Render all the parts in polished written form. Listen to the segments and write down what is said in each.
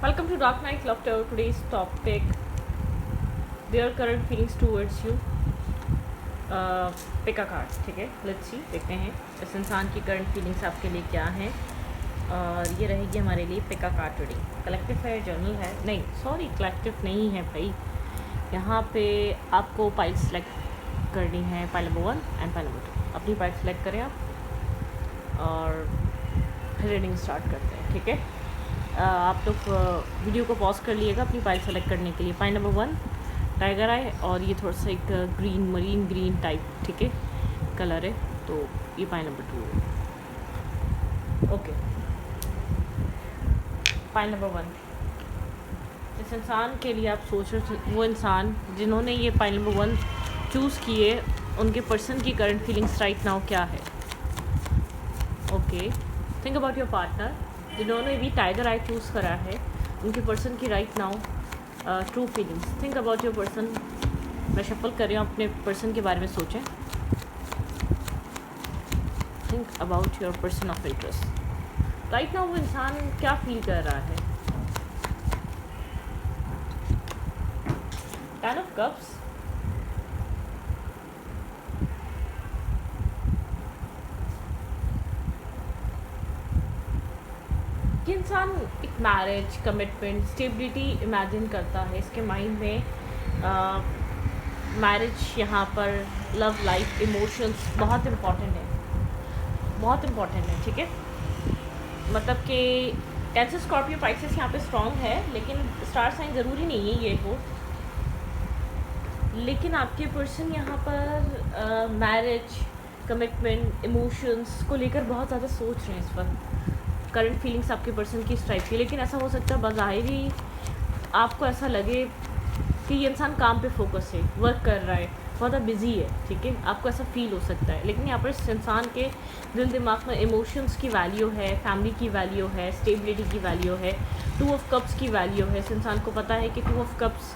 Welcome to Dark Night Laughter. Today's topic: their current feelings towards you. Pick a card. ठीक है, let's see, देखते हैं इस इंसान की करंट फीलिंग्स आपके लिए क्या हैं. और ये रहेगी हमारे लिए pick a card reading. Collective है, जर्नल है, नहीं सॉरी कलेक्टिव नहीं है भाई. यहाँ पे आपको पाइल सेलेक्ट करनी है, pile number 1 and pile number 2. अपनी पाइल सेलेक्ट करें आप और फिर रीडिंग स्टार्ट करते हैं. ठीक है, आप लोग वीडियो को पॉज कर लिएगा अपनी पाइल सेलेक्ट करने के लिए. पाइल नंबर 1 टाइगर आई, और ये थोड़ा सा एक ग्रीन मरीन ग्रीन टाइप, ठीक है, कलर है. तो ये पाइल नंबर 2 है. Okay, pile number 1. जिस इंसान के लिए आप सोच रहे, वो इंसान जिन्होंने ये पाइल नंबर 1 चूज़ किए, उनके पर्सन की करंट फीलिंग्स राइट नाउ क्या है. Okay, think about your partner. जिन्होंने भी टाइगर आई चूज़ करा है, उनके पर्सन की right now true feelings. Think about your person. मैं शफल कर रही हूँ, अपने पर्सन के बारे में सोचें. Think about your person of interest. Right now वो इंसान क्या फील कर रहा है. Ten of cups. ये इंसान एक मैरिज, कमिटमेंट, स्टेबिलिटी इमेजिन करता है. इसके माइंड में मैरिज, यहाँ पर लव लाइफ, इमोशंस बहुत इम्पॉर्टेंट है, बहुत इम्पॉर्टेंट है. ठीक है, मतलब कि कैंसर, स्कॉर्पियो, पाइसेस यहाँ पे स्ट्रॉन्ग है, लेकिन स्टार साइन ज़रूरी नहीं है ये हो. लेकिन आपके पर्सन यहाँ पर मैरिज, कमिटमेंट, इमोशंस को लेकर बहुत ज़्यादा सोच रहे हैं इस वक्त. करंट फीलिंग्स आपके पर्सन की इस टाइप की. लेकिन ऐसा हो सकता है बज़ाहिर ही आपको ऐसा लगे कि ये इंसान काम पे फोकस है, वर्क कर रहा है, बहुत ज़्यादा बिजी है. ठीक है, आपको ऐसा फील हो सकता है. लेकिन यहाँ पर इस इंसान के दिल दिमाग में इमोशंस की वैल्यू है, फैमिली की वैल्यू है, स्टेबिलिटी की वैल्यू है, 2 ऑफ कप्स की वैल्यू है. इस इंसान को पता है कि 2 of cups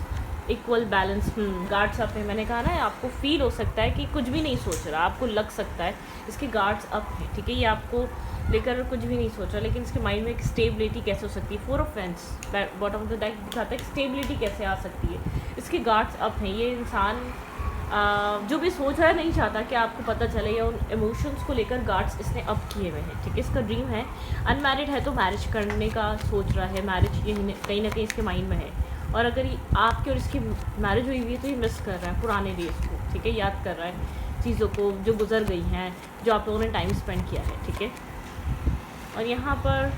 equal balance. Guards up है. मैंने कहा ना, आपको फील हो सकता है कि कुछ भी नहीं सोच रहा, आपको लग सकता है इसके गार्ड्स अप हैं. ठीक है, ये आपको लेकर कुछ भी नहीं सोच रहा, लेकिन इसके माइंड में एक स्टेबिलिटी कैसे हो सकती है. 4 of fence bottom of the deck दिखाता है कि स्टेबिलिटी कैसे आ सकती है. इसके गार्ड्स अप हैं. ये इंसान जो भी सोच रहा है नहीं चाहता कि आपको पता चले, या उन इमोशंस को लेकर गार्ड्स इसने अप किए हुए हैं. ठीक है, इसका ड्रीम है, अनमैरिड है तो मैरिज करने का सोच रहा है. मैरिज ये कहीं ना कहीं इसके माइंड में है. और अगर आपकी और इसकी मैरिज हुई हुई है तो ये मिस कर रहा है पुराने डेज को. ठीक है, याद कर रहा है चीज़ों को जो गुजर गई हैं, जो आप लोगों ने टाइम स्पेंड किया है. ठीक है, और यहाँ पर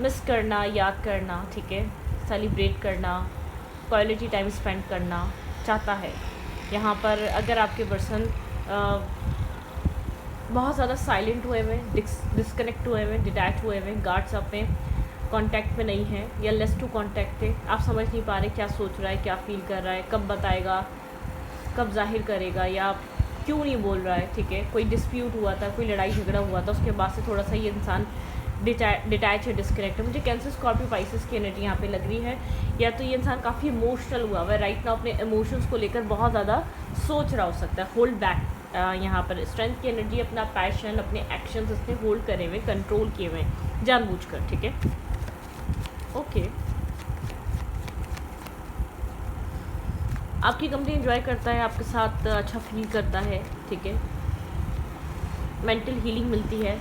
मिस करना, याद करना, ठीक है, सेलिब्रेट करना, क्वालिटी टाइम स्पेंड करना चाहता है. यहाँ पर अगर आपके पर्सन बहुत ज़्यादा साइलेंट हुए हुए, डिस्कनेक्ट हुए हुए, डिटैच हुए हुए, गार्ड्स अप में, कांटेक्ट में नहीं है, या लेस टू कांटेक्ट है, आप समझ नहीं पा रहे क्या सोच रहा है, क्या फील कर रहा है, कब बताएगा, कब जाहिर करेगा, या क्यों नहीं बोल रहा है. ठीक है, कोई डिस्प्यूट हुआ था, कोई लड़ाई झगड़ा हुआ था, उसके बाद से थोड़ा सा ये इंसान डिटैच है, डिस्कनेक्ट है. मुझे कैंसर, स्कॉर्पियो, पाइसेस की एनर्जी यहाँ पे लग रही है. या तो ये इंसान काफ़ी इमोशनल हुआ हुआ है राइट नाउ, अपने इमोशंस को लेकर बहुत ज़्यादा सोच रहा हो सकता है. होल्ड बैक, यहाँ पर स्ट्रेंथ की एनर्जी, अपना पैशन, अपने एक्शंस इसने होल्ड करे हुए, कंट्रोल किए हुए जानबूझकर. ठीक है, ओके. आपकी कंपनी एंजॉय करता है, आपके साथ अच्छा फील करता है. ठीक है, मेंटल हीलिंग मिलती है.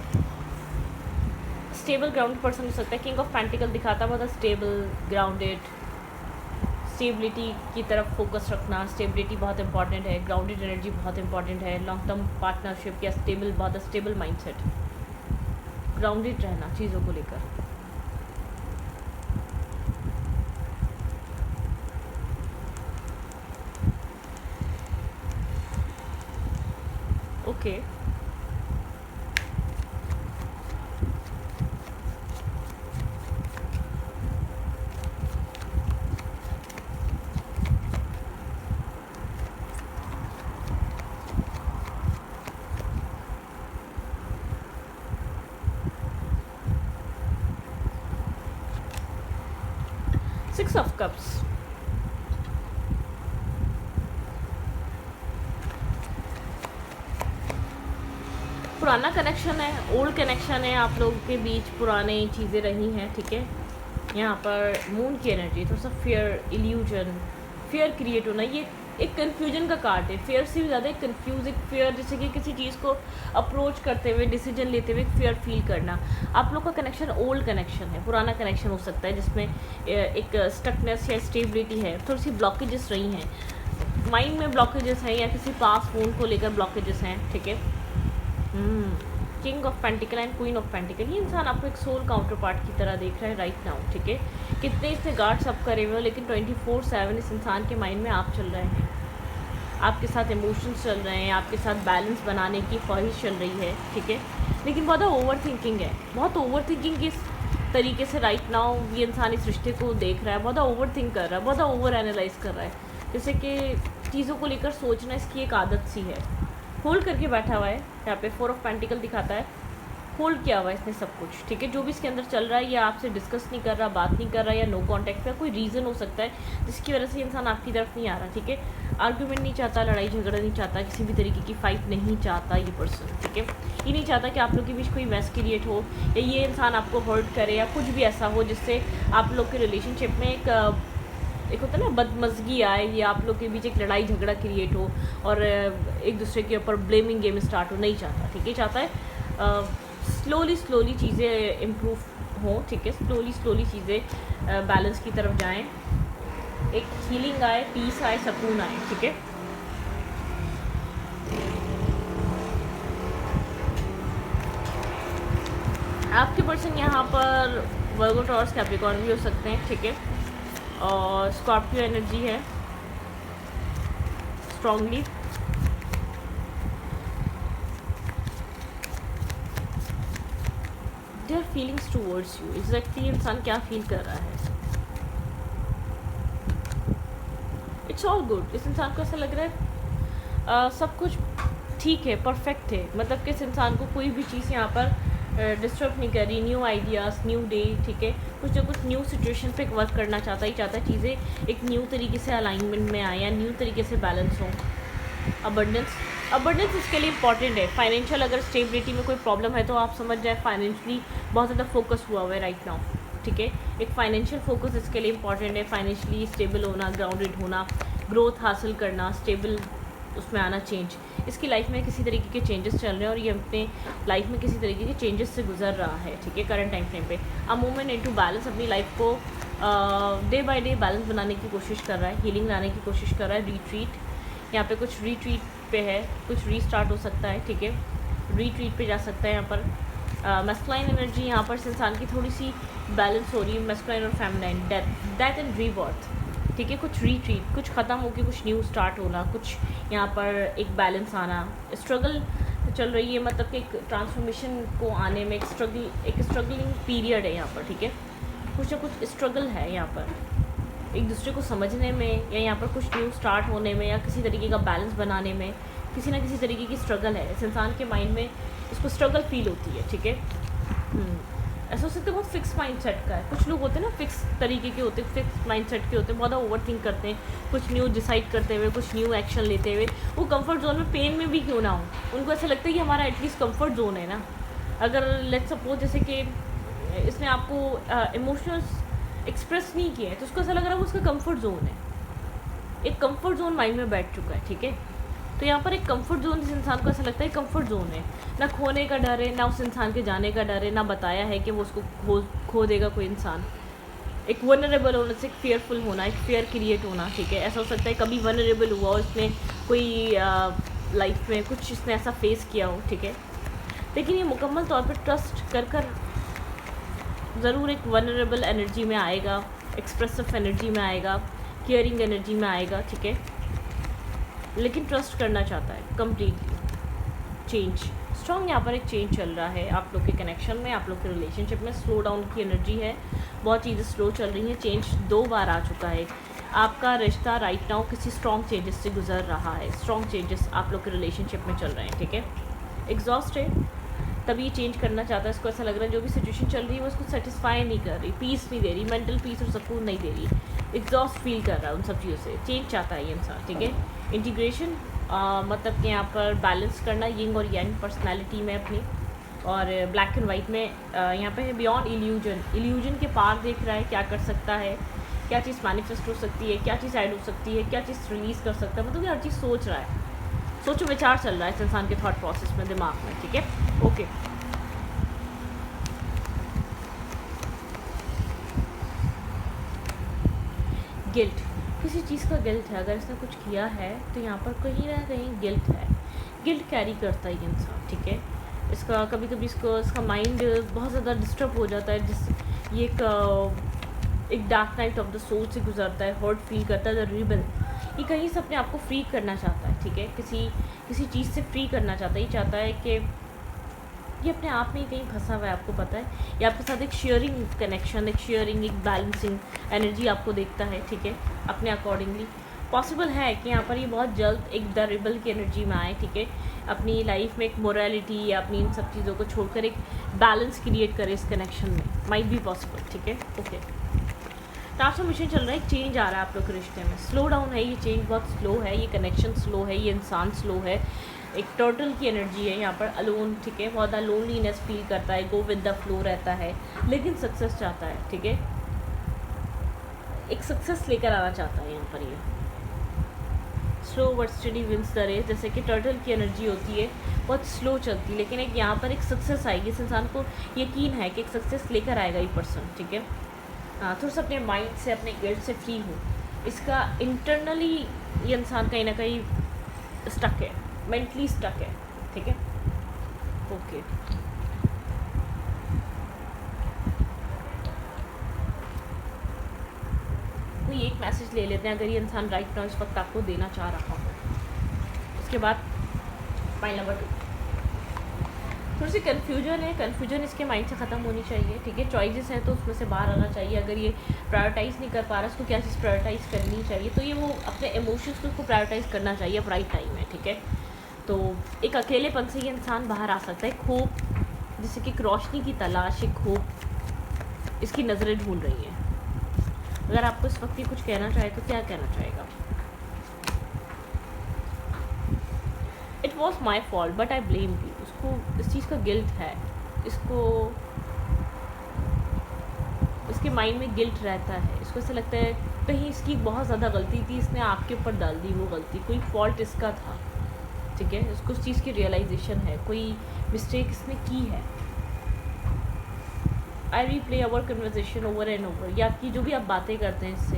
स्टेबल ग्राउंडेड पर्सन हो सकता है. किंग ऑफ पेंटिकल दिखाता बहुत स्टेबल, ग्राउंडेड, स्टेबिलिटी की तरफ फोकस रखना. स्टेबिलिटी बहुत इंपॉर्टेंट है, ग्राउंडेड एनर्जी बहुत इंपॉर्टेंट है. लॉन्ग टर्म पार्टनरशिप या स्टेबल, बहुत स्टेबल माइंडसेट, ग्राउंडेड रहना चीज़ों को लेकर. Okay, six of cups. पुराना कनेक्शन है, ओल्ड कनेक्शन है, आप लोगों के बीच पुराने चीज़ें रही हैं, ठीक है। यहाँ पर मून की एनर्जी, थोड़ा सा फियर, इल्यूजन, फियर क्रिएट होना, ये एक कन्फ्यूजन का कार्ड है। फियर से भी ज़्यादा एक कन्फ्यूज, एक फियर, जैसे कि किसी चीज़ को अप्रोच करते हुए, डिसीजन लेते हुए फियर फील करना। आप लोग का कनेक्शन ओल्ड कनेक्शन है, पुराना कनेक्शन हो सकता है जिसमें एक स्टकनेस या स्टेबिलिटी है, थोड़ी सी ब्लॉकेजेस रही हैं, माइंड में ब्लॉकेजेस हैं, या किसी पास फोन को लेकर ब्लॉकेजेस हैं, ठीक है। King of pentacle and queen of pentacle, ये इंसान आपको एक सोल काउंटर पार्ट की तरह देख रहा है राइट नाउ, ठीक है। कितने इसने गार्ड्स अप करे हुए हो, लेकिन 24/7 इस इंसान के माइंड में आप चल रहे हैं, आपके साथ इमोशंस चल रहे हैं, आपके साथ बैलेंस बनाने की ख्वाहिश चल रही है, ठीक है। लेकिन बहुत ओवर थिंकिंग है, बहुत ओवर थिंकिंग किस तरीके से राइट नाउ ये इंसान इस रिश्ते को देख रहा है, बहुत ओवर थिंक कर रहा है, बहुत ओवर एनालाइज कर रहा है, जैसे कि चीज़ों को लेकर सोचना इसकी एक आदत सी है। होल्ड करके बैठा हुआ है, यहाँ पे 4 ऑफ पेंटिकल दिखाता है, होल्ड किया हुआ है इसने सब कुछ, ठीक है। जो भी इसके अंदर चल रहा है, या आपसे डिस्कस नहीं कर रहा, बात नहीं कर रहा, या नो कॉन्टैक्ट पे कोई रीज़न हो सकता है जिसकी वजह से इंसान आपकी तरफ नहीं आ रहा, ठीक है। आर्ग्यूमेंट नहीं चाहता, लड़ाई झगड़ा नहीं चाहता, किसी भी तरीके की फाइट नहीं चाहता ये पर्सन, ठीक है। ये नहीं चाहता कि आप लोग के बीच कोई मैस क्रिएट हो, या ये इंसान आपको हर्ट करे, या कुछ भी ऐसा हो जिससे आप लोग के रिलेशनशिप में एक होता है ना बदमज़गी आए, या आप लोग के बीच एक लड़ाई झगड़ा क्रिएट हो और एक दूसरे के ऊपर ब्लेमिंग गेम स्टार्ट हो, नहीं चाहता, ठीक है। चाहता है स्लोली चीज़ें इम्प्रूव हों, ठीक है। स्लोली चीज़ें बैलेंस की तरफ जाएं, एक हीलिंग आए, पीस आए, सुकून आए, ठीक है। आपके पर्सन यहाँ पर वर्गो, टॉरस, कैप्रिकॉर्न भी हो सकते हैं, ठीक है। और स्कॉर्पियो एनर्जी है strongly. Their feelings towards you, exactly इंसान क्या फील कर रहा है। इट्स ऑल गुड, इस इंसान को ऐसा लग रहा है सब कुछ ठीक है, परफेक्ट है, मतलब कि इस इंसान को कोई भी चीज़ यहाँ पर डिस्टर्ब नहीं कर रही। न्यू आइडियाज़, न्यू डे, ठीक है। कुछ ना कुछ न्यू सिचुएशन पे वर्क करना चाहता है चीज़ें एक न्यू तरीके से अलाइनमेंट में आए, या न्यू तरीके से बैलेंस हो। अबंडेंस इसके लिए इंपॉर्टेंट है। फाइनेंशियल अगर स्टेबिलिटी में कोई प्रॉब्लम है तो आप समझ जाए फाइनेंशियली बहुत ज़्यादा फोकस हुआ हुआ है राइट नाउ, ठीक है। एक फाइनेंशियल फोकस इसके लिए इंपॉर्टेंट है, फाइनेंशियली स्टेबल होना, ग्राउंडेड होना, ग्रोथ हासिल करना, स्टेबल उसमें आना, चेंज। इसकी लाइफ में किसी तरीके के चेंजेस चल रहे हैं और ये अपने लाइफ में किसी तरीके के चेंजेस से गुजर रहा है, ठीक है। करंट टाइम फ्रेम पे मूवमेंट इनटू बैलेंस, अपनी लाइफ को डे बाय डे बैलेंस बनाने की कोशिश कर रहा है, हीलिंग लाने की कोशिश कर रहा है। रिट्रीट, यहाँ पे कुछ रिट्रीट पे है, कुछ रीस्टार्ट हो सकता है, ठीक है। रिट्रीट पे जा सकता है यहाँ पर। मैस्कुलाइन एनर्जी यहाँ पर इस इंसान की थोड़ी सी बैलेंस हो रही है, मैस्कुलाइन और फेमिनाइन, डेथ एंड रीबर्थ, ठीक है। कुछ रिट्रीट, कुछ ख़त्म होकर कुछ न्यू स्टार्ट होना, कुछ यहाँ पर एक बैलेंस आना। स्ट्रगल चल रही है, मतलब कि एक ट्रांसफॉर्मेशन को आने में एक स्ट्रगलिंग पीरियड है यहाँ पर, ठीक है। कुछ ना कुछ स्ट्रगल है यहाँ पर एक दूसरे को समझने में, या यहाँ पर कुछ न्यू स्टार्ट होने में, या किसी तरीके का बैलेंस बनाने में किसी ना किसी तरीके की स्ट्रगल है। इस इंसान के माइंड में इसको स्ट्रगल फील होती है, ठीक है। ऐसा हो सकता है बहुत फिक्स माइंड सेट का है। कुछ लोग होते हैं ना फिक्स तरीके के होते हैं, फिक्स माइंड सेट के होते हैं, बहुत ओवर थिंक करते हैं, कुछ न्यू डिसाइड करते हुए, कुछ न्यू एक्शन लेते हुए, वो कंफर्ट जोन में पेन में भी क्यों ना हो, उनको ऐसा लगता है कि हमारा एटलीस्ट कंफर्ट जोन है ना। अगर लेट्स सपोज जैसे कि इसने आपको इमोशंस एक्सप्रेस नहीं किए हैं तो उसको ऐसा लग रहा है वो उसका कंफर्ट जोन है, एक कंफर्ट जोन माइंड में बैठ चुका है, ठीक है। तो यहाँ पर एक कंफर्ट जोन जिस इंसान को ऐसा लगता है कंफर्ट जोन है, ना खोने का डर है, ना उस इंसान के जाने का डर है, ना बताया है कि वो उसको खो देगा कोई इंसान। एक वनरेबल होने से एक फेयरफुल होना, एक फेयर क्रिएट होना, ठीक है। ऐसा हो सकता है कभी वनरेबल हुआ हो इसने, कोई लाइफ में कुछ इसने ऐसा फेस किया हो, ठीक है। लेकिन ये मुकम्मल तौर पर ट्रस्ट कर ज़रूर एक वनरेबल एनर्जी में आएगा, एक्सप्रेसिव एनर्जी में आएगा, केयरिंग एनर्जी में आएगा, ठीक है। लेकिन ट्रस्ट करना चाहता है कम्प्लीटली। चेंज स्ट्रॉन्ग, यहाँ पर एक चेंज चल रहा है आप लोग के कनेक्शन में, आप लोग के रिलेशनशिप में। स्लो डाउन की एनर्जी है, बहुत चीज़ें स्लो चल रही हैं। चेंज 2 बार आ चुका है। आपका रिश्ता राइट नाउ किसी स्ट्रॉन्ग चेंजेस से गुजर रहा है, स्ट्रॉन्ग चेंजेस आप लोग के रिलेशनशिप में चल रहे हैं, ठीक है। एग्जॉस्ट है, तभी चेंज करना चाहता है। इसको ऐसा लग रहा है जो भी सिचुएशन चल रही है वो उसको सेटिस्फाई नहीं कर रही, पीस नहीं दे रही, मेंटल पीस और सुकून नहीं दे रही, एग्जॉस्ट फील कर रहा है उन सब चीज़ों से। चेंज चाहता है ये इंसान, ठीक है। इंटीग्रेशन, मतलब कि यहाँ पर बैलेंस करना यिंग और यांग पर्सनालिटी में अपनी, और ब्लैक एंड वाइट में यहाँ पे है बियॉन्ड इल्यूजन, इल्यूजन के पार देख रहा है क्या कर सकता है, क्या चीज़ मैनिफेस्ट हो सकती है, क्या चीज़ ऐड हो सकती है, क्या चीज़ रिलीज़ कर सकता है, मतलब कि हर चीज़ सोच रहा है, सोचो विचार चल रहा है इस इंसान के थॉट प्रोसेस में, दिमाग में, ठीक है। ओके, गिल्ट, किसी चीज़ का गिल्ट है, अगर इसने कुछ किया है तो यहाँ पर कहीं ना कहीं गिल्ट है, गिल्ट कैरी करता है ये इंसान, ठीक है। इसका कभी कभी इसका माइंड बहुत ज़्यादा डिस्टर्ब हो जाता है, जिस ये एक dark night of the soul से गुजरता है, हर्ट फील करता है, द रिबल, ये कहीं से अपने आप को फ्री करना चाहता है, ठीक है, किसी चीज़ से फ्री करना चाहता है, ये चाहता है कि ये अपने आप में ही कहीं फंसा हुआ है, आपको पता है, ये आपके साथ एक शेयरिंग कनेक्शन, एक शेयरिंग, एक बैलेंसिंग एनर्जी आपको देखता है, ठीक है, अपने अकॉर्डिंगली। पॉसिबल है कि यहाँ पर ये बहुत जल्द एक द रिबल की एनर्जी में आए, ठीक है, अपनी लाइफ में एक मोरालिटी या अपनी इन सब चीज़ों को छोड़कर एक बैलेंस क्रिएट करे इस कनेक्शन में, माइट बी पॉसिबल, ठीक है। ओके, ट्रांसफॉर्मेशन चल रहा है, एक चेंज आ रहा है आप लोग के रिश्ते में, स्लो डाउन है ये चेंज, बहुत स्लो है, ये कनेक्शन स्लो है, ये इंसान स्लो है, एक टर्टल की एनर्जी है यहाँ पर, अलोन, ठीक है, बहुत लोनलीनेस फील करता है, गो विद द फ्लो रहता है, लेकिन सक्सेस चाहता है, ठीक है, एक सक्सेस लेकर आना चाहता है यहाँ पर ये, slow but steady wins the race, जैसे कि टर्टल की एनर्जी होती है, बहुत स्लो चलती है, लेकिन एक यहाँ पर एक सक्सेस आएगी, इस इंसान को यकीन है कि एक सक्सेस लेकर आएगा ये पर्सन, ठीक है। थोड़ा सा अपने माइंड से, अपने गिल्ट से फ्री हो, इसका इंटरनली ये इंसान कहीं ना कहीं स्टक है, मेंटली स्टक है, ठीक है। ओके, कोई एक मैसेज ले लेते हैं अगर ये इंसान राइट नाउ इस वक्त आपको देना चाह रहा हो, उसके बाद पॉइंट नंबर 2, थोड़ी सी कन्फ्यूजन है, कन्फ्यूजन इसके माइंड से ख़त्म होनी चाहिए, ठीक है, चॉइसेस हैं तो उसमें से बाहर आना चाहिए, अगर ये प्रायोरिटाइज़ नहीं कर पा रहा, उसको क्या चीज़ प्रायोरिटाइज़ करनी चाहिए, तो ये वो अपने इमोशंस को उसको प्रायोरिटाइज़ करना चाहिए अब राइट टाइम है, ठीक है। तो एक अकेलेपन से ये इंसान बाहर आ सकता है, होप, जैसे कि एक रोशनी की तलाश, एक होप इसकी नज़रें ढूंढ रही हैं। अगर आपको इस वक्त ये कुछ कहना चाहे तो क्या कहना चाहेगा? It was my fault but I blame you, उसको इस चीज़ का गिल्ट है, इसको इसके माइंड में गिल्ट रहता है, इसको ऐसा लगता है कहीं इसकी बहुत ज़्यादा गलती थी, इसने आपके ऊपर डाल दी वो गलती, कोई फॉल्ट इसका था, ठीक है, इसको उस चीज़ की रियलाइजेशन है, कोई मिस्टेक इसने की है। I replay our conversation over and over, ये आपकी जो भी आप बातें करते हैं इससे,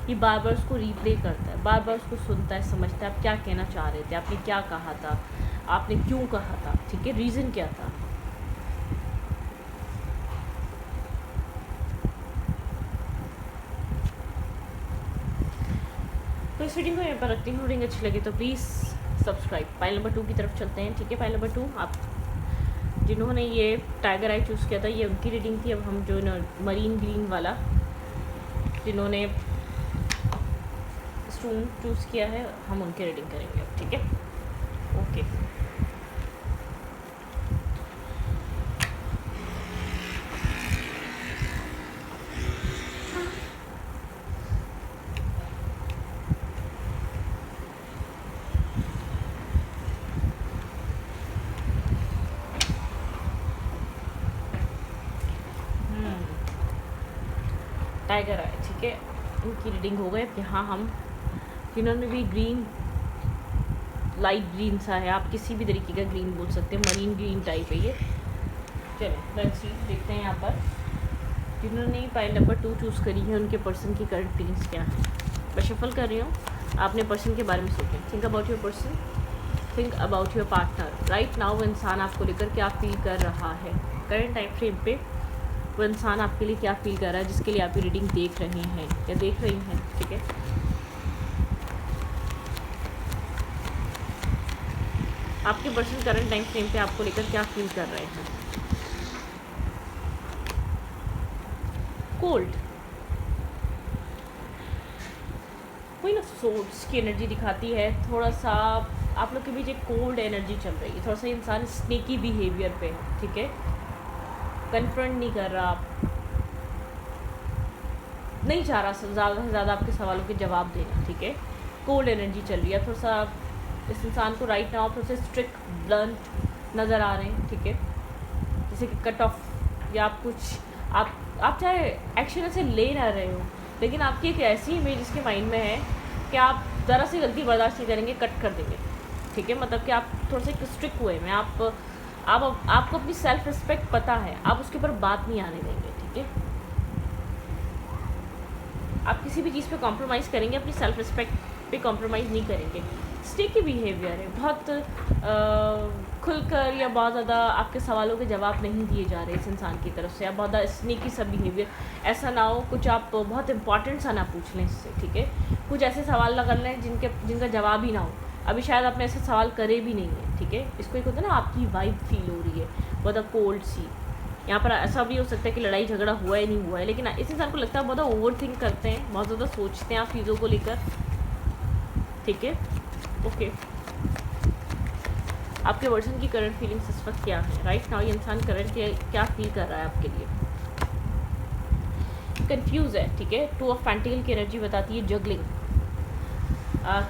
ये बार बार उसको रीप्ले करता है, बार बार उसको सुनता है, समझता है आप क्या कहना चाह रहे थे, आपने क्या कहा था, आपने क्यों कहा था, ठीक है, रीज़न क्या था। तो इस वीडियो को यहाँ पर रखती हूँ, रीडिंग अच्छी लगी तो प्लीज़ सब्सक्राइब। फाइल नंबर 2 की तरफ चलते हैं, ठीक है। फाइल नंबर 2, आप जिन्होंने ये टाइगर आई चूज़ किया था ये उनकी रीडिंग थी। अब हम जो मरीन ग्रीन वाला जिन्होंने स्टोन चूज़ किया है हम उनकी रीडिंग करेंगे, ठीक है। ओके, टाइगर आए, ठीक है, इनकी रीडिंग हो गई। यहाँ हम जिन्होंने भी ग्रीन, लाइट ग्रीन सा है, आप किसी भी तरीके का ग्रीन बोल सकते हैं, मरीन ग्रीन टाइप है ये। चलें लेट्स सी, देखते हैं यहाँ पर जिन्होंने फाइल नंबर 2 चूज़ करी है उनके पर्सन की करंट फीलिंग्स क्या है। मैं शफल कर रही हूँ, आपने पर्सन के बारे में सोचें। Think about your person, think about your partner. Right now वो इंसान आपको लेकर क्या फील कर रहा है, करंट टाइम फ्रेम पे वो इंसान आपके लिए क्या फील कर रहा है जिसके लिए आप ये रीडिंग देख रहे हैं या देख रही हैं, ठीक है। आपके पर्सन करंट टाइम फ्रेम पे आपको लेकर क्या फील कर रहे हैं। कोल्ड, कोई ना सोर्स की एनर्जी दिखाती है, थोड़ा सा आप लोग के बीच एक कोल्ड एनर्जी चल रही है, थोड़ा सा इंसान स्नेकी बिहेवियर पे है, ठीक है, कन्फ्रंट नहीं कर रहा, नहीं चाह रहा ज़्यादा से ज़्यादा आपके सवालों के जवाब देना, ठीक है। कोल्ड एनर्जी चल रही है, थोड़ा सा इस इंसान को राइट नाउ थोड़े से स्ट्रिक्ट ब्लंट नज़र आ रहे हैं, ठीक है, जैसे कि कट ऑफ, या आप कुछ आप चाहे एक्शन ऐसे ले ना रहे हो, लेकिन आपकी एक ऐसी इमेज इसके माइंड में है कि आप ज़रा सी गलती बर्दाश्त नहीं करेंगे, कट कर देंगे, ठीक है। मतलब कि आप थोड़ा सा स्ट्रिक्ट हुए में आपको अपनी सेल्फ रिस्पेक्ट पता है, आप उसके ऊपर बात नहीं आने देंगे, ठीक है। आप किसी भी चीज़ पे कॉम्प्रोमाइज़ करेंगे, अपनी सेल्फ रिस्पेक्ट पे कॉम्प्रोमाइज़ नहीं करेंगे। स्टेकी बिहेवियर है, बहुत खुलकर या बहुत ज़्यादा आपके सवालों के जवाब नहीं दिए जा रहे इस इंसान की तरफ से, या बहुत ज़्यादा स्नेकी सा बिहेवियर, ऐसा ना हो कुछ आप बहुत इंपॉर्टेंट सा ना पूछ लें इससे, ठीक है। कुछ ऐसे सवाल ना कर लें जिनका जवाब ही ना हो, अभी शायद आपने ऐसे सवाल करे भी नहीं है, ठीक है। इसको एक होता है ना, आपकी वाइब फील हो रही है बहुत कोल्ड सी। यहाँ पर ऐसा भी हो सकता है कि लड़ाई झगड़ा हुआ है नहीं हुआ है, लेकिन इस इंसान को लगता है बहुत ओवर थिंक करते हैं, बहुत ज़्यादा सोचते हैं आप चीज़ों को लेकर, ठीक है। ओके, आपके वर्जन की करंट फीलिंग्स इस वक्त क्या है? राइट नाउ ये इंसान करंट क्या फील कर रहा है आपके लिए? कंफ्यूज है, ठीक है। टू ऑफ पेंटिकल की एनर्जी बताती है जगलिंग,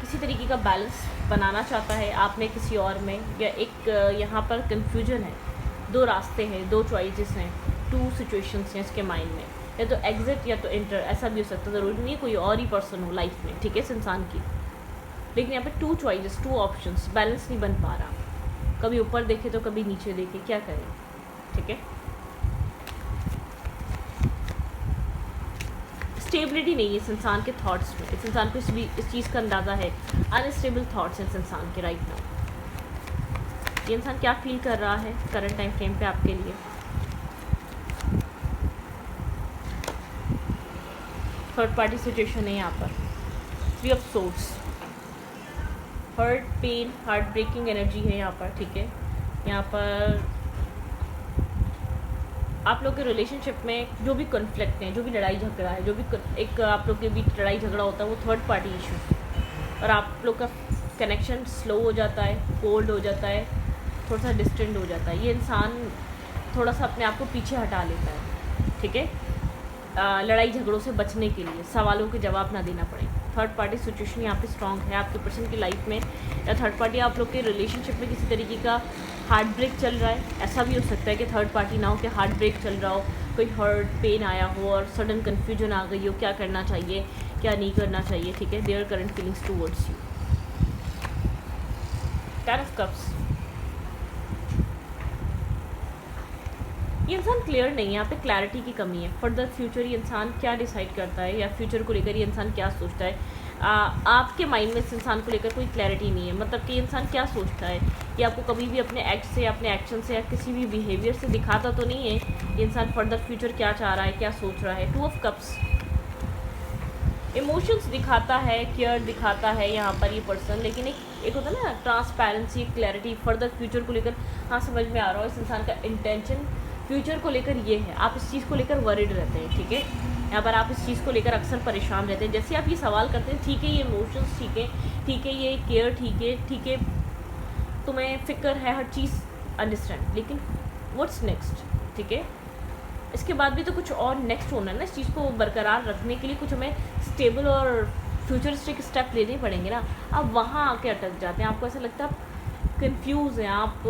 किसी तरीके का बैलेंस बनाना चाहता है आप में किसी और में, या एक यहाँ पर कन्फ्यूजन है, दो रास्ते हैं, दो चॉइसेस हैं, टू सिचुएशंस हैं इसके माइंड में, या तो एग्जिट या तो एंटर, ऐसा भी हो सकता है, ज़रूरी नहीं है कोई और ही पर्सन हो लाइफ में, ठीक है, इस इंसान की। लेकिन यहाँ पे two choices, two options, balance नहीं बन पा रहा, कभी ऊपर देखे तो कभी नीचे देखे, क्या करें, ठीक है। स्टेबिलिटी नहीं है इस इंसान के थॉट्स में, इस इंसान को इस चीज़ का अंदाज़ा है, अनस्टेबल थॉट्स हैं इस इंसान के राइट नाउ। ये इंसान क्या फील कर रहा है करंट टाइम फ्रेम पे आपके लिए? थर्ड पार्टी सिचुएशन है यहाँ पर, 3 of swords, hurt, pain, heart breaking energy है यहाँ पर, ठीक है। यहाँ पर आप लोग के रिलेशनशिप में जो भी कॉन्फ्लिक्ट है, जो भी लड़ाई झगड़ा है, जो भी एक आप लोग के बीच लड़ाई झगड़ा होता है, वो थर्ड पार्टी इशू, और आप लोग का कनेक्शन स्लो हो जाता है, कोल्ड हो जाता है, थोड़ा सा डिस्टेंट हो जाता है। ये इंसान थोड़ा सा अपने आप को पीछे हटा लेता है, ठीक है, लड़ाई झगड़ों से बचने के लिए, सवालों के जवाब ना देना पड़े। थर्ड पार्टी सिचुएशन यहाँ पे स्ट्रॉन्ग है आपके पर्सन की लाइफ में, या थर्ड पार्टी आप लोग के रिलेशनशिप में किसी तरीके का हार्ट ब्रेक चल रहा है। ऐसा भी हो सकता है कि थर्ड पार्टी ना हो कि हार्ट ब्रेक चल रहा हो, कोई हर्ट पेन आया हो और सडन कन्फ्यूजन आ गई हो, क्या करना चाहिए क्या नहीं करना चाहिए, ठीक है। Their current feelings towards you. 10 of cups, ये इंसान क्लियर नहीं है, यहाँ पे क्लैरिटी की कमी है। फॉर द फ्यूचर ये इंसान क्या डिसाइड करता है, या फ्यूचर को लेकर ये इंसान क्या सोचता है, आपके माइंड में इस इंसान को लेकर कोई क्लैरिटी नहीं है। मतलब कि ये इंसान क्या सोचता है, ये आपको कभी भी अपने एक्ट से, अपने एक्शन से, या किसी भी बिहेवियर से दिखाता तो नहीं है ये इंसान फर्दर फ्यूचर क्या चाह रहा है, क्या सोच रहा है। 2 ऑफ कप्स, इमोशंस दिखाता है, केयर दिखाता है यहाँ पर ये पर्सन, लेकिन एक होता है ना ट्रांसपेरेंसी, क्लैरिटी, फर्दर फ्यूचर को लेकर, हाँ समझ में आ रहा हो इस इंसान का इंटेंशन फ्यूचर को लेकर ये है, आप इस चीज़ को लेकर वरिड रहते हैं, ठीक है। यहाँ पर आप इस चीज़ को लेकर अक्सर परेशान रहते हैं। जैसे आप ये सवाल करते हैं, ठीक है ये इमोशंस ठीक है ये केयर ठीक है, तुम्हें फिक्र है, हर चीज़ अंडरस्टैंड, लेकिन व्हाट्स नेक्स्ट, ठीक है। इसके बाद भी तो कुछ और नेक्स्ट होना है ना, इस चीज़ को बरकरार रखने के लिए कुछ हमें स्टेबल और फ्यूचरिस्टिक स्टेप लेने पड़ेंगे ना। आप वहाँ आके अटक जाते हैं, आपको ऐसा लगता है कंफ्यूज हैं, आप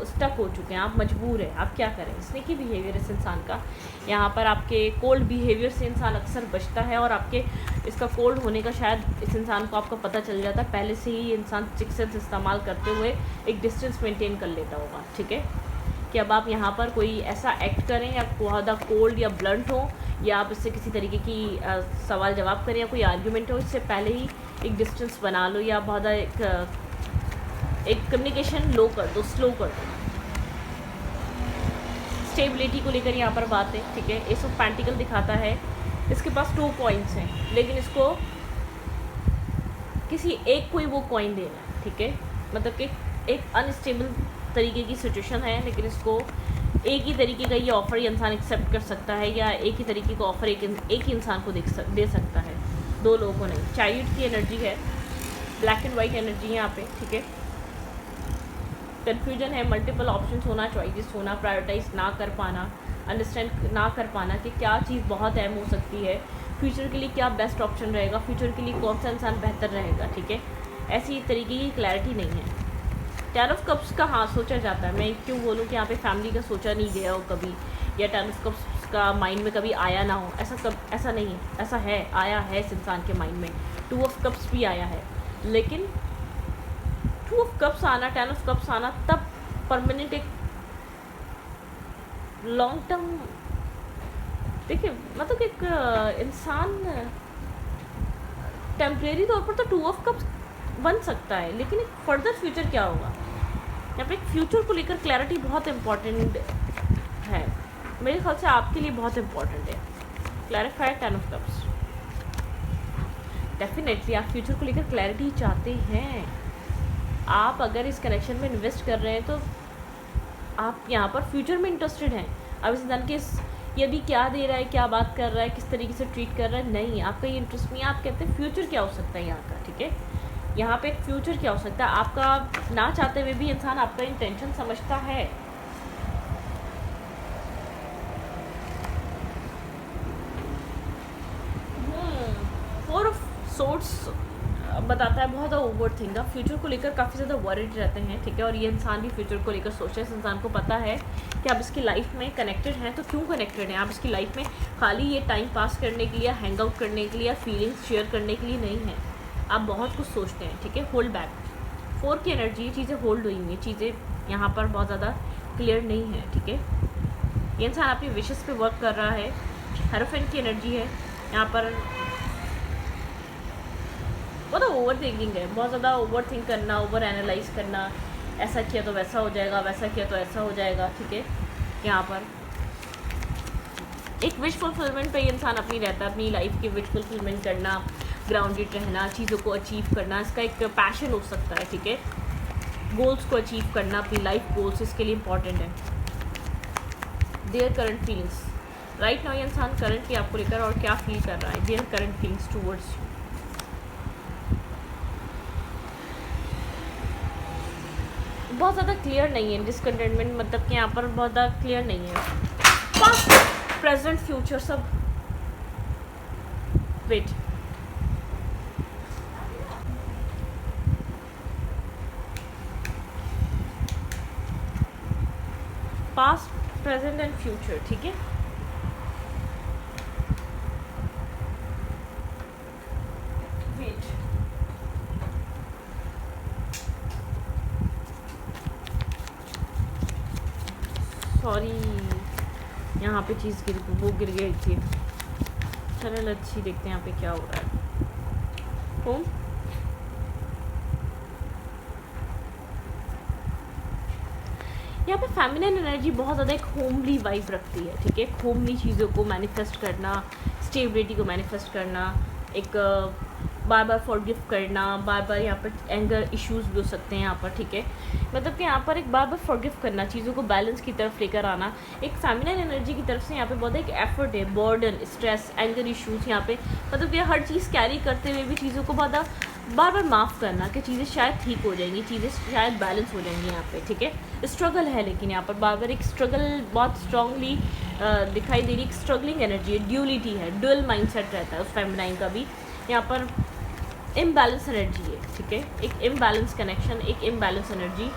स्टक हो चुके हैं, आप मजबूर हैं, आप क्या करें। स्नेकी बिहेवियर इस इंसान का, यहाँ पर आपके कोल्ड बिहेवियर से इंसान अक्सर बचता है, और आपके इसका कोल्ड होने का शायद इस इंसान को आपका पता चल जाता है पहले से ही। इंसान सिक्स सेंस इस्तेमाल करते हुए एक डिस्टेंस मेंटेन कर लेता होगा, ठीक है, कि अब आप यहाँ पर कोई ऐसा एक्ट करें या बहुत ज़्यादा कोल्ड या ब्लंट हो, या आप इससे किसी तरीके की सवाल जवाब करें या कोई आर्ग्यूमेंट हो, इससे पहले ही एक डिस्टेंस बना लो, या बहुत ज़्यादा एक कम्युनिकेशन लो कर दो, स्लो कर दो। स्टेबिलिटी को लेकर यहाँ पर बात है, ठीक है। एस ऑफ पेंटिकल दिखाता है, इसके पास 2 कॉइन्स हैं, लेकिन इसको किसी एक को ही वो कॉइन देना है, ठीक है। मतलब कि एक अनस्टेबल तरीके की सिचुएशन है, लेकिन इसको एक ही तरीके का ये ऑफ़र ये इंसान एक्सेप्ट कर सकता है, या एक ही तरीके का ऑफ़र एक ही इंसान को दे सकता है, 2 लोगों को नहीं। चाइल्ड की एनर्जी है, ब्लैक एंड वाइट एनर्जी है यहाँ पे, ठीक है। कन्फ्यूजन है, मल्टीपल ऑप्शंस होना, चॉइसेस होना, प्रायोरिटाइज ना कर पाना, अंडरस्टैंड ना कर पाना कि क्या चीज़ बहुत अहम हो सकती है, फ्यूचर के लिए क्या बेस्ट ऑप्शन रहेगा, फ्यूचर के लिए कौन सा इंसान बेहतर रहेगा, ठीक है। ऐसी तरीके की क्लैरिटी नहीं है। 10 ऑफ कप्स का हाँ सोचा जाता है, मैं क्यों बोलूँ कि यहाँ पे फैमिली का सोचा नहीं गया हो कभी, या 10 ऑफ कप्स का माइंड में कभी आया ना हो, ऐसा नहीं है, ऐसा है, आया है इस इंसान के माइंड में। 2 ऑफ कप्स भी आया है, लेकिन 2 ऑफ कप्स आना, 10 ऑफ कप्स आना तब परमानेंट एक लॉन्ग टर्म, देखिए मतलब एक इंसान टेम्परेरी तौर पर तो 2 ऑफ कप्स बन सकता है, लेकिन एक फर्दर फ्यूचर क्या होगा, यहाँ पे एक फ्यूचर को लेकर क्लैरिटी बहुत इम्पॉर्टेंट है, मेरे ख्याल से आपके लिए बहुत इम्पॉर्टेंट है। क्लैरिफाई 10 ऑफ कप्स, डेफिनेटली आप फ्यूचर को लेकर क्लैरिटी चाहते हैं। आप अगर इस कनेक्शन में इन्वेस्ट कर रहे हैं तो आप यहाँ पर फ्यूचर में इंटरेस्टेड हैं। अब इस इंसान के ये भी क्या दे रहा है, क्या बात कर रहा है, किस तरीके से ट्रीट कर रहा है, नहीं, आपका ये इंटरेस्ट नहीं है। आप कहते हैं फ्यूचर क्या हो सकता है यहाँ का, ठीक है, यहाँ पे एक फ्यूचर क्या हो सकता है आपका, ना चाहते हुए भी इंसान आपका इंटेंशन समझता है। फोर ऑफ सोर्ट्स बताता है बहुत ज़्यादा ओवर थिंकर, फ्यूचर को लेकर काफ़ी ज़्यादा वरीड रहते हैं, ठीक है, और ये इंसान भी फ्यूचर को लेकर सोचता है। इस इंसान को पता है कि आप इसकी लाइफ में कनेक्टेड हैं, तो क्यों कनेक्टेड हैं आप इसकी लाइफ में, खाली ये टाइम पास करने के लिए, हैंग आउट करने के लिए या फीलिंग्स शेयर करने के लिए नहीं है। आप बहुत कुछ सोचते हैं, ठीक है, होल्ड बैक। 4 की एनर्जी, चीज़ें होल्ड हुई हुई, चीज़ें यहाँ पर बहुत ज़्यादा क्लियर नहीं है, ठीक है, ये इंसान अपनी विशेस पे वर्क कर रहा है। हेरोफेंट की एनर्जी है यहाँ पर, बहुत ओवर थिंकिंग है, बहुत ज़्यादा ओवर थिंक करना, ओवर एनालाइज करना, ऐसा किया तो वैसा हो जाएगा, वैसा किया तो ऐसा हो जाएगा, ठीक है, यहाँ पर एक विश फुलफिलमेंट पे इंसान अपनी रहता है, अपनी लाइफ की विश फुलफिलमेंट करना, ग्राउंडेड रहना, चीज़ों को अचीव करना, इसका एक पैशन हो सकता है, ठीक है, गोल्स को अचीव करना, अपनी लाइफ गोल्स इसके लिए इंपॉर्टेंट है। Their current feelings, right now ये इंसान करंटली आपको लेकर और क्या फील कर रहा है, their current feelings towards you, बहुत ज़्यादा क्लियर नहीं है। डिसकंटेंटमेंट मतलब कि यहाँ पर बहुत ज़्यादा क्लियर नहीं है। पास्ट प्रेजेंट फ्यूचर सब, wait, past present and future, ठीक है, वेट, सॉरी यहाँ पे चीज़ गिर गई थी। चलो अच्छी देखते हैं यहाँ पे क्या हो रहा है। होम, यहाँ पे फेमिनिन एनर्जी बहुत ज़्यादा एक होमली वाइब रखती है, ठीक है, होमली चीज़ों को मैनिफेस्ट करना, स्टेबिलिटी को मैनिफेस्ट करना, एक बार बार फॉरगिव करना, बार बार यहाँ पर एंगर इश्यूज भी हो सकते हैं यहाँ पर, ठीक है, मतलब कि यहाँ पर एक बार बार फॉरगिव करना, चीज़ों को बैलेंस की तरफ लेकर आना, एक फेमिनिन एनर्जी की तरफ से यहाँ पे बहुत एक एफर्ट है, बर्डन, स्ट्रेस, एंगर इश्यूज यहाँ पे, मतलब कि हर चीज़ कैरी करते हुए भी चीज़ों को बार बार माफ़ करना कि चीज़ें शायद ठीक हो जाएंगी, चीज़ें शायद बैलेंस हो जाएंगी यहाँ पे, ठीक है, स्ट्रगल है, लेकिन यहाँ पर बार बार एक स्ट्रगल बहुत स्ट्रांगली दिखाई दे रही, एक स्ट्रगलिंग एनर्जी है, ड्यूलिटी है, ड्यूअल माइंडसेट रहता है उस फेमिनाइन का भी। यहाँ पर इम्बैलेंस एनर्जी है, ठीक है, एक इम्बैलेंस कनेक्शन, एक इम्बैलेंस एनर्जी,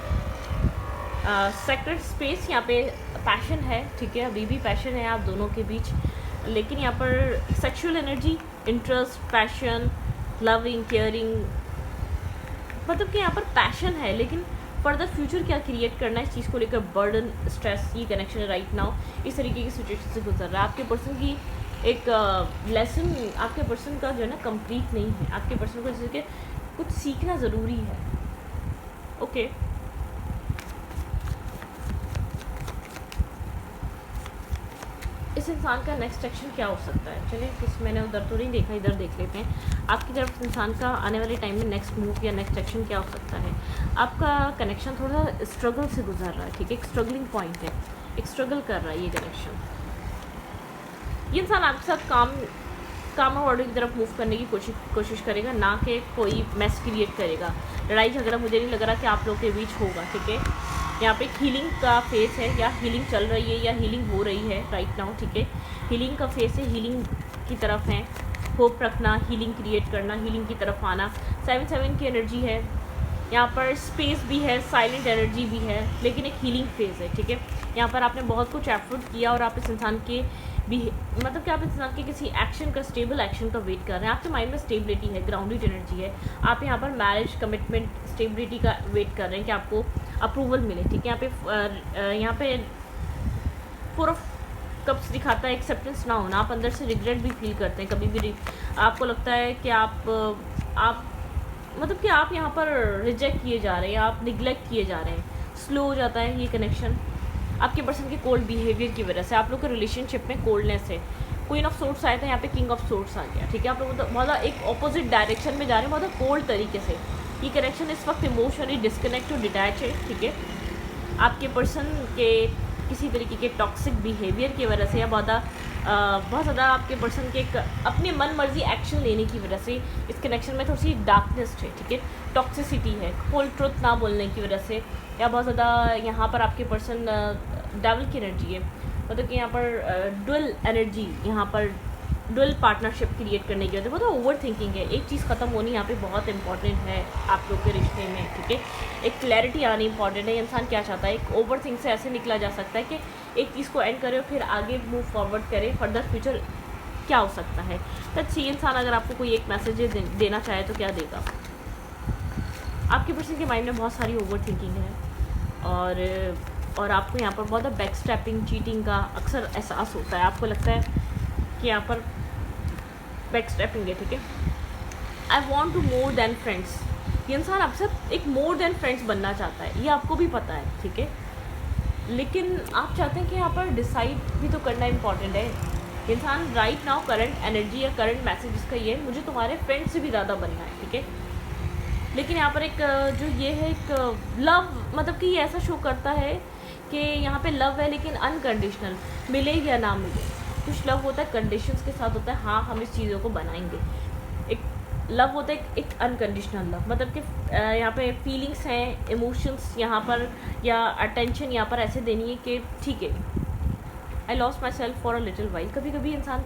सेक्रेट स्पेस, यहाँ पे पैशन है, ठीक है, अभी भी पैशन है आप दोनों के बीच, लेकिन यहाँ पर sexual energy, interest, passion, loving, caring, मतलब कि यहाँ पर पैशन है, लेकिन फर्दर फ्यूचर क्या क्रिएट करना है इस चीज़ को लेकर बर्डन, स्ट्रेस, ये कनेक्शन राइट नाउ इस तरीके की सिचुएशन से गुजर रहा है। आपके पर्सन की एक लेसन आपके पर्सन का जो है ना कंप्लीट नहीं है, आपके पर्सन को जैसे कि कुछ सीखना ज़रूरी है, ओके। इस इंसान का नेक्स्ट एक्शन क्या हो सकता है, चलिए किस मैंने उधर तो नहीं देखा, इधर देख लेते हैं। आपकी तरफ इंसान का आने वाले टाइम में नेक्स्ट मूव या नेक्स्ट एक्शन क्या हो सकता है। आपका कनेक्शन थोड़ा स्ट्रगल से गुजर रहा है, ठीक है, एक स्ट्रगलिंग पॉइंट है, एक स्ट्रगल कर रहा है ये कनेक्शन। ये इंसान आपके साथ काम और ऑर्डर की तरफ मूव करने की कोशिश करेगा, ना कि कोई मैस क्रिएट करेगा, लड़ाई झगड़ा मुझे नहीं लग रहा कि आप लोग के बीच होगा, ठीक है। यहाँ पे हीलिंग का फेस है, या हीलिंग चल रही है या हीलिंग हो रही है राइट नाउ, ठीक है, हीलिंग का फेस है, हीलिंग की तरफ है, होप रखना, हीलिंग क्रिएट करना, हीलिंग की तरफ आना। 7-7 की एनर्जी है, यहाँ पर स्पेस भी है, साइलेंट एनर्जी भी है, लेकिन एक हीलिंग फेज़ है, ठीक है। यहाँ पर आपने बहुत कुछ एफर्ट किया और आप इस इंसान के भी मतलब कि आप इंसान के किसी एक्शन का, स्टेबल एक्शन का वेट कर रहे हैं। आपके माइंड में स्टेबिलिटी है, ग्राउंडेड एनर्जी है। आप यहाँ पर मैरिज, कमिटमेंट, स्टेबिलिटी का वेट कर रहे हैं कि आपको अप्रूवल मिले, ठीक है। यहाँ पे 4 ऑफ कप्स दिखाता है एक्सेप्टेंस ना होना। आप अंदर से रिग्रेट भी फील करते हैं कभी भी। आपको लगता है कि आप मतलब कि आप यहाँ पर रिजेक्ट किए जा रहे हैं, आप निगलेक्ट किए जा रहे हैं। स्लो हो जाता है ये कनेक्शन आपके पर्सन के कोल्ड बिहेवियर की वजह से। आप लोग के रिलेशनशिप में कोल्डनेस है। क्वीन ऑफ सोर्ट्स आया था, यहाँ पे किंग ऑफ सोर्ट्स आ गया, ठीक है। आप लोग बहुत एक ऑपोजिट डायरेक्शन में जा रहे हैं, बहुत कोल्ड तरीके से। ये कनेक्शन इस वक्त इमोशनली डिस्कनेक्ट और डिटैच है, ठीक है। आपके पर्सन के किसी तरीके के टॉक्सिक बिहेवियर की वजह से या बहुत ज़्यादा आपके पर्सन के अपने मन मर्जी एक्शन लेने की वजह से इस कनेक्शन में थोड़ी सी डार्कनेस है, ठीक है। टॉक्सिसिटी है, होल ट्रुथ ना बोलने की वजह से, या बहुत ज़्यादा यहाँ पर आपके पर्सन डेविल की एनर्जी है। मतलब कि यहाँ पर डुअल एनर्जी, यहाँ पर डुअल पार्टनरशिप क्रिएट करने की वजह से बहुत ओवर थिंकिंग है। एक चीज़ ख़त्म होनी यहाँ पे बहुत इंपॉर्टेंट है आप लोग के रिश्ते में, ठीक है। एक क्लैरिटी आनी इंपॉर्टेंट है। इंसान क्या चाहता है, एक ओवर थिंक से ऐसे निकला जा सकता है कि एक चीज़ को एंड करे और फिर आगे मूव फॉरवर्ड करे, फर्दर फ्यूचर क्या हो सकता है। तो ये इंसान अगर आपको कोई एक मैसेज देना चाहे तो क्या देगा। आपके पर्सन के माइंड में बहुत सारी ओवर थिंकिंग है और आपको यहाँ पर बहुत बैक स्टैपिंग, चीटिंग का अक्सर एहसास होता है। आपको लगता है कि यहाँ पर बैक स्टैपिंग है, ठीक है। I want to more than friends. ये इंसान आपसे एक मोर देन फ्रेंड्स बनना चाहता है, ये आपको भी पता है, ठीक है। लेकिन आप चाहते हैं कि यहाँ पर डिसाइड भी तो करना इम्पॉर्टेंट है। इंसान राइट नाउ करंट एनर्जी या करंट मैसेज इसका ये है, मुझे तुम्हारे फ्रेंड से भी ज़्यादा बनना है, ठीक है। लेकिन यहाँ पर एक जो ये है एक लव, मतलब कि ये ऐसा शो करता है कि यहाँ पे लव है लेकिन अनकंडीशनल, मिले या ना मिले। कुछ लव होता है कंडीशंस के साथ होता है, हाँ हम इस चीज़ों को बनाएंगे। एक लव होता है एक अनकंडीशनल लव, मतलब कि यहाँ पे फीलिंग्स हैं, इमोशंस यहाँ पर या अटेंशन यहाँ पर ऐसे देनी है कि ठीक है, I lost my self for a little while. कभी कभी इंसान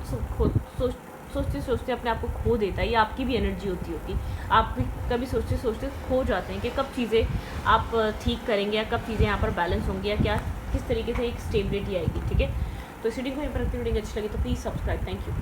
सोचते सोचते अपने आप को खो देता है, ये आपकी भी एनर्जी होती आप भी कभी सोचते सोचते खो जाते हैं कि कब चीज़ें आप ठीक करेंगे या कब चीज़ें यहाँ पर बैलेंस होंगी या क्या किस तरीके से एक स्टेबिलिटी आएगी, ठीक है। तो इस वीडियो को यहाँ पर रीडिंग अच्छी लगी तो प्लीज़ सब्सक्राइब। Thank you.